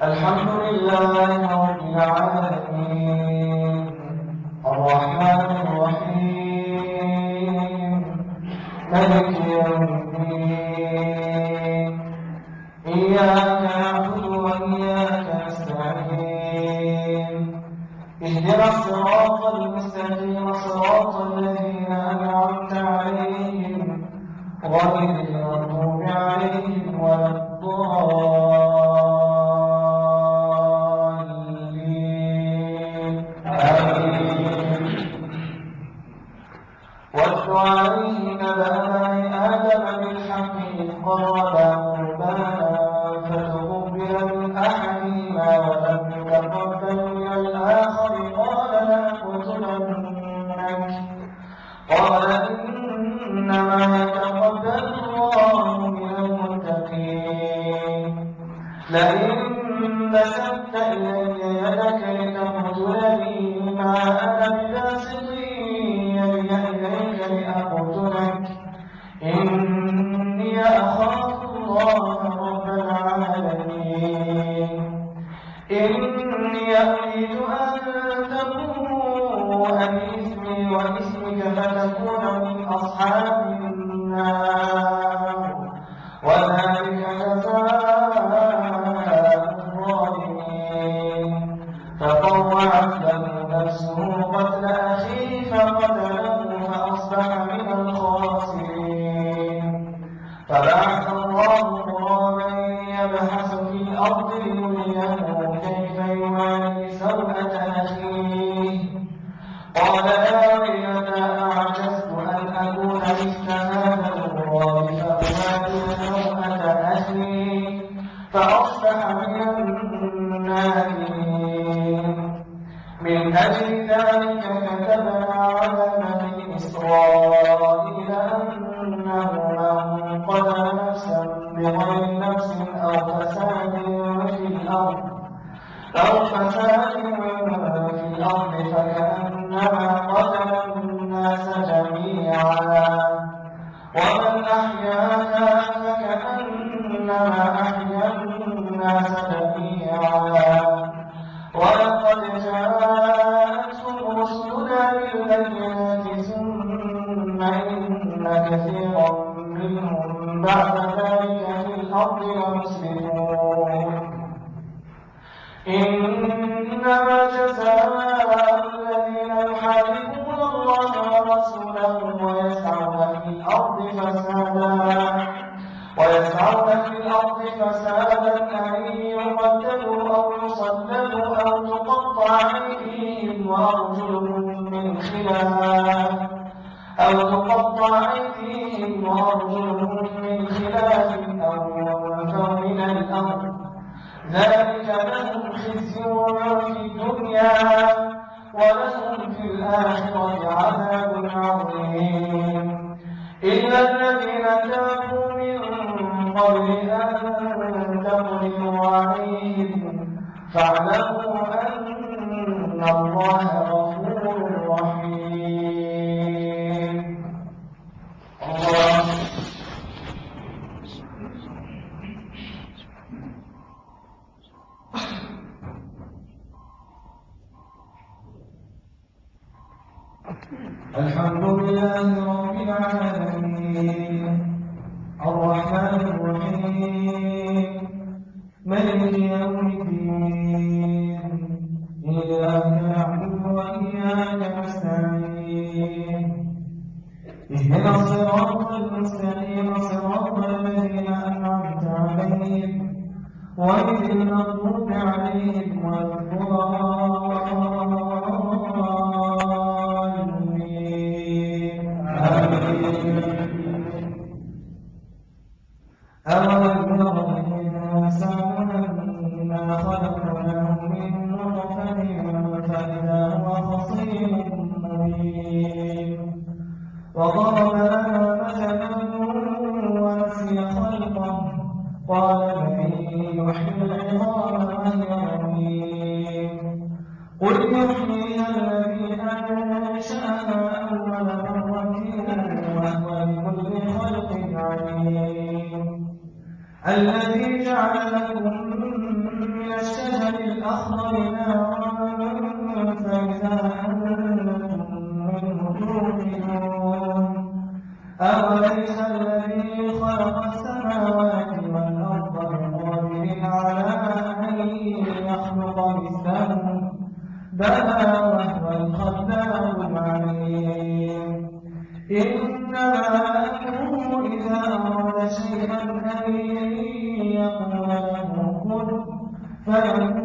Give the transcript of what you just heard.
الحمد لله رب العالمين الرحمن الرحيم مالك يوم الدين إياك نعبد وإياك نستعين اهدنا الصراط المستقيم صراط الذين أنعمت عليهم غير المغضوب عليهم ولا الضالين آمين. واتل عليهم نبأ آدم بالحق إذ قربا قربانا فتقبل من أحدهما ولم يتقبل من الآخر قال إنما يتقبل الله من المتقين لئن بسطت إلي يدك لتقتلني ما أنا بباسط يدي إليك لأقتلك إني أخاف الله رب العالمين إني أريد أن تبوء بإثمي وإثمك فتكون من أصحاب النار وذلك جزاء الظالمين فطوعت له نفسه قتل أخيه فقتله فأصبح من الخاسرين فبعث الله غرابا يبحث في الأرض ليريه كيف يواري سوءة أخيه قال يا ويلتى أعجزت أن أكون مثل هذا الغراب فأواري سوءة أخي فأصبح من النادمين من أجل ذلك كتبنا على بني إسرائيل أنه من قتل نفسا بغير نفس أو فساد في الأرض فكأنما قتل الناس جميعا ومن أحياها فكأنما أحيا الناس جميعا ولقد جاءتهم رسلنا بالبينات ثم إن كثيرا منهم بعد ذلك في الأرض لمسرفون إنما جزاء الذين يحاربون الله ورسوله ويسعون في الأرض فسادا أن يقتلوا أو يصلبوا أو تقطع أيديهم وأرجلهم من خلاف أو ينفوا من الأرض ذلك لهم خزي في الدنيا ولهم في الآخرة عذاب عظيم إلا الذين تابوا من قبل أن تقدروا عليهم فاعلموا أن الله غفور رحيم. الله الحمد لله رب العالمين الرحمن الرحيم مالك يوم الدين إياك نعبد وإياك نستعين اهدنا الصراط المستقيم صراط الذين أنعمت عليهم غير المغضوب عليهم ولا أولم ير الإنسان أنا خلقناه من نطفة فإذا هو خصيم مبين وضرب لنا مثلا ونسي خلقه قال من يحيي العظام وهي رميم قل يحييها الذي أنشأها أول مرة وهو بكل خلق عليم الذي جعل لكم من الشمس الأخضر نارا فإذا أنتم منه توقدون أوليس الذي خلق السماوات والأرض بقادر على أن يخلق مثلهم بلى وهو الخلاق العليم إنما أمره إذا أراد شيئا أن يقول له كن فيكون